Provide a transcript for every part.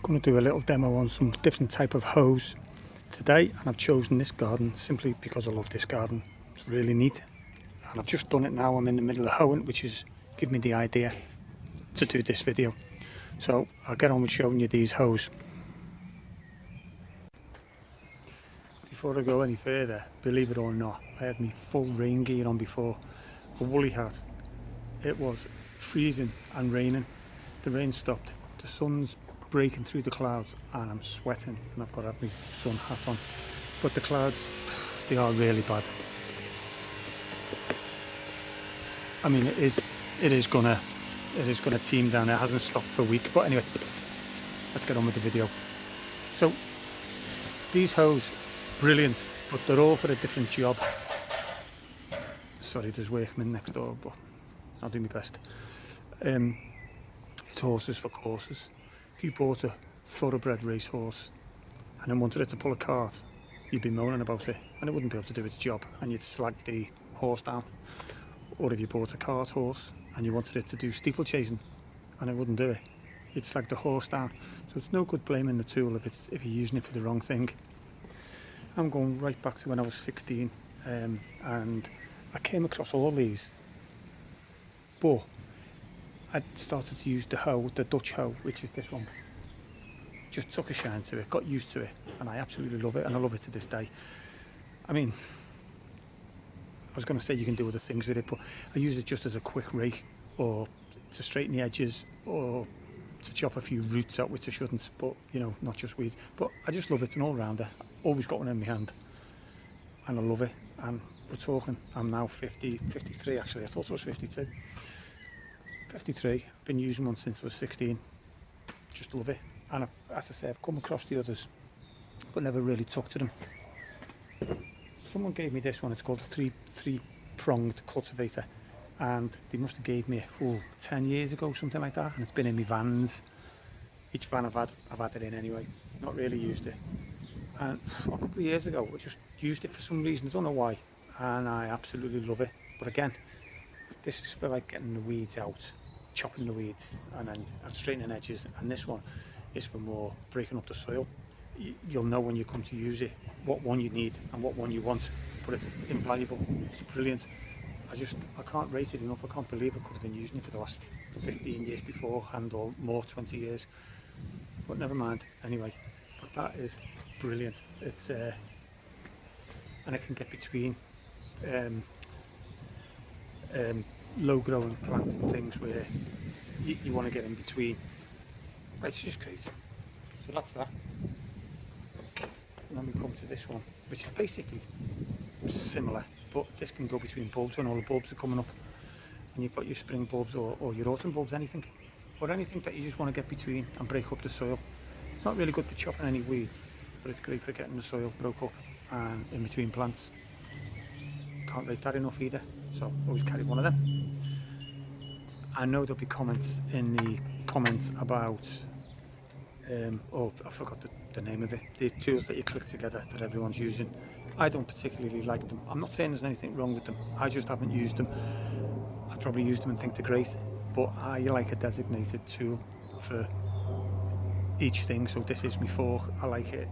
Going to do a little demo on some different type of hose today, and I've chosen this garden simply because I love this garden. It's really neat, and I've just done it now. I'm in the middle of hoeing, which has given me the idea to do this video. So I'll get on with showing you these hose. Before I go any further, believe it or not, I had my full rain gear on before, a woolly hat. It was freezing and raining. The rain stopped, the sun's breaking through the clouds, and I'm sweating, and I've got to have my sun hat on. But the clouds, they are really bad. I mean, it is gonna team down. It hasn't stopped for a week, but anyway, let's get on with the video. So these hose, brilliant, but they're all for a different job. Sorry, there's workmen next door, but I'll do my best. It's horses for courses. If you bought a thoroughbred racehorse and then wanted it to pull a cart, you'd be moaning about it and it wouldn't be able to do its job, and you'd slag the horse down. Or if you bought a cart horse and you wanted it to do steeplechasing and it wouldn't do it, you'd slag the horse down. So it's no good blaming the tool if you're using it for the wrong thing. I'm going right back to when I was 16, and I came across all these, but I started to use the hoe, the Dutch hoe, which is this one. Just took a shine to it, got used to it, and I absolutely love it, and I love it to this day. I mean, I was going to say you can do other things with it, but I use it just as a quick rake, or to straighten the edges, or to chop a few roots out, which I shouldn't, but you know, not just weeds. But I just love it, an all-rounder. Always got one in my hand, and I love it. And we're talking, I'm now 53 actually, I thought I was 52. 53, I've been using one since I was 16, just love it. And as I say, I've come across the others, but never really took to them. Someone gave me this one, it's called a three-pronged cultivator, and they must have gave me it 10 years ago, something like that, and it's been in my vans. Each van I've had it in anyway, not really used it. And a couple of years ago, I just used it for some reason, I don't know why, and I absolutely love it. But again, this is for like getting the weeds out, chopping the weeds, and straightening edges, and this one is for more breaking up the soil. You'll know when you come to use it what one you need and what one you want, but it's invaluable, it's brilliant. I can't rate it enough. I can't believe I could have been using it for the last 15 years beforehand, or more, 20 years, but never mind. Anyway, but that is brilliant. It's and it can get between low growing plants and things where you want to get in between. It's just great. So that's that. And then we come to this one, which is basically similar, but this can go between bulbs when all the bulbs are coming up, and you've got your spring bulbs or your autumn bulbs, anything that you just want to get between and break up the soil. It's not really good for chopping any weeds, but it's great for getting the soil broke up and in between plants. Can't rate that enough either, so always carry one of them. I know there'll be comments in the comments about oh, I forgot the name of it, the tools that you click together that everyone's using. I don't particularly like them. I'm not saying there's anything wrong with them, I just haven't used them. I probably use them and think they're great, but I like a designated tool for each thing. So this is my fork, I like it.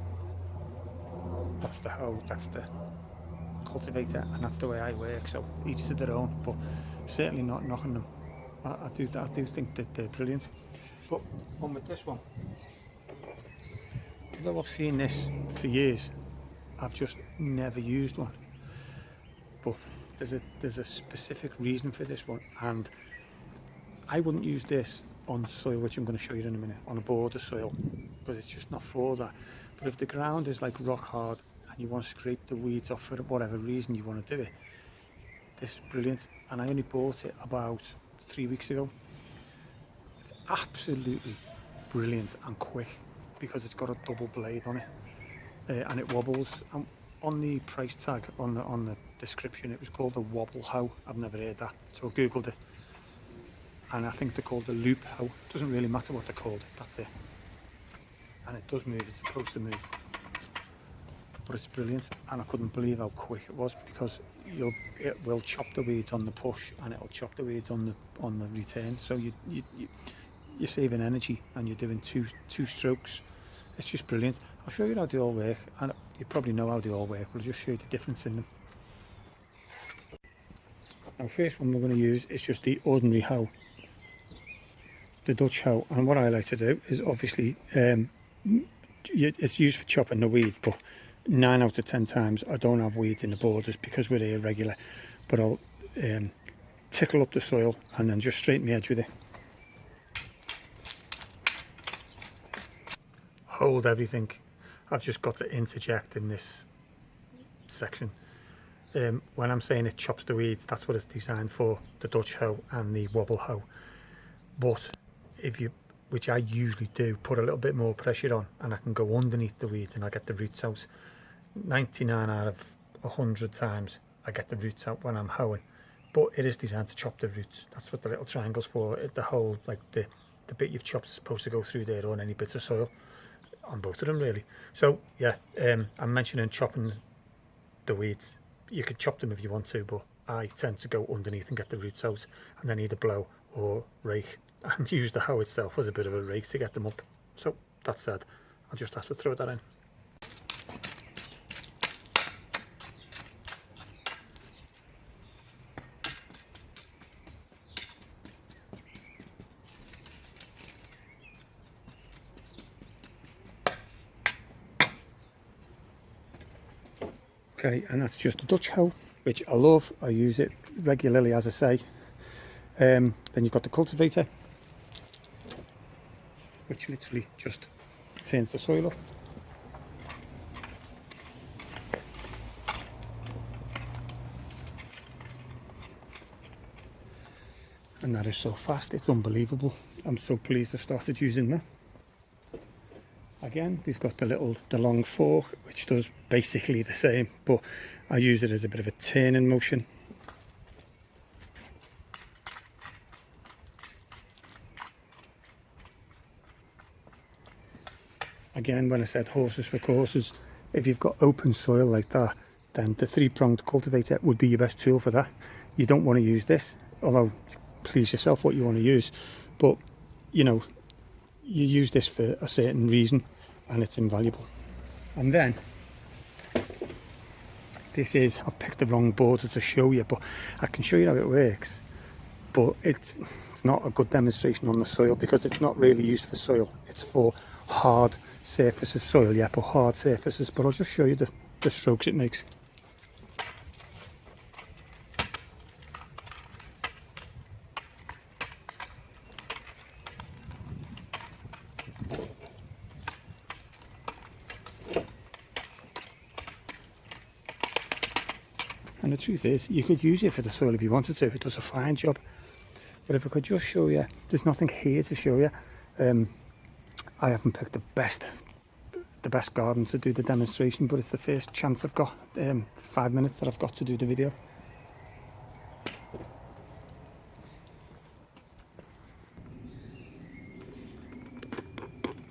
That's the hoe, that's the cultivator, and that's the way I work. So each to their own, but certainly not knocking them. I do think that they're brilliant. But on with this one, although I've seen this for years, I've just never used one. But there's a specific reason for this one, and I wouldn't use this on soil, which I'm going to show you in a minute, on a border soil, because it's just not for that. But if the ground is like rock hard and you want to scrape the weeds off for whatever reason you want to do it, this is brilliant. And I only bought it about 3 weeks ago. It's absolutely brilliant and quick because it's got a double blade on it, and it wobbles. And on the price tag on the description, it was called a wobble hoe. I've never heard that, so I googled it, and I think they're called a loop hoe. Doesn't really matter what they're called, that's it. And it does move, it's supposed to move, but it's brilliant. And I couldn't believe how quick it was, because it will chop the weeds on the push and it'll chop the weeds on the return. So you're saving energy and you're doing two strokes. It's just brilliant. I'll show you how they all work, and you probably know how they all work, but I'll just show you the difference in them. Now, first one we're going to use is just the ordinary hoe, the Dutch hoe, and what I like to do is obviously it's used for chopping the weeds, but 9 out of 10 times I don't have weeds in the borders because we're irregular, but I'll tickle up the soil and then just straighten the edge with it. Hold everything. I've just got to interject in this section. When I'm saying it chops the weeds, that's what it's designed for, the Dutch hoe and the wobble hoe. But if you, which I usually do, put a little bit more pressure on and I can go underneath the weeds and I get the roots out. 99 out of 100 times I get the roots out when I'm hoeing, but it is designed to chop the roots. That's what the little triangle's for. The whole, like the bit you've chopped is supposed to go through there on any bits of soil, on both of them really. So yeah, I'm mentioning chopping the weeds. You could chop them if you want to, but I tend to go underneath and get the roots out, and then either blow or rake and use the hoe itself as a bit of a rake to get them up. So that said, I'll just have to throw that in. Okay, and that's just a Dutch hoe, which I love. I use it regularly, as I say. Then you've got the cultivator, which literally just turns the soil up. And that is so fast, it's unbelievable. I'm so pleased I started using that. Again, we've got the long fork, which does basically the same, but I use it as a bit of a turning motion. Again, when I said horses for courses, if you've got open soil like that, then the 3-pronged cultivator would be your best tool for that. You don't want to use this, although please yourself what you want to use, but you know, you use this for a certain reason and it's invaluable. And then this is, I've picked the wrong border to show you, but I can show you how it works, but it's not a good demonstration on the soil because it's not really used for soil. It's for hard surfaces, soil, yeah, but hard surfaces. But I'll just show you the strokes it makes. And the truth is, you could use it for the soil if you wanted to. It does a fine job. But if I could just show you, there's nothing here to show you. I haven't picked the best garden to do the demonstration, but it's the first chance I've got, 5 minutes that I've got to do the video.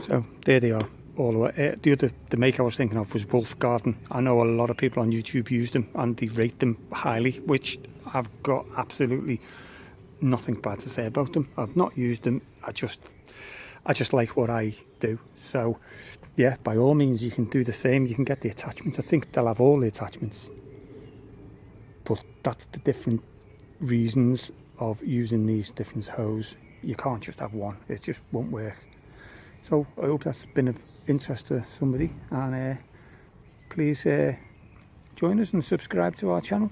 So there they are. All the way. The make I was thinking of was Wolf Garden. I know a lot of people on YouTube use them and they rate them highly, which I've got absolutely nothing bad to say about them. I've not used them. I just like what I do. So yeah, by all means you can do the same. You can get the attachments. I think they'll have all the attachments, but that's the different reasons of using these different hoes. You can't just have one. It just won't work. So I hope that's been of interest to somebody, and please join us and subscribe to our channel,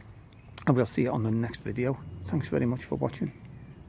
and we'll see you on the next video. Thanks very much for watching.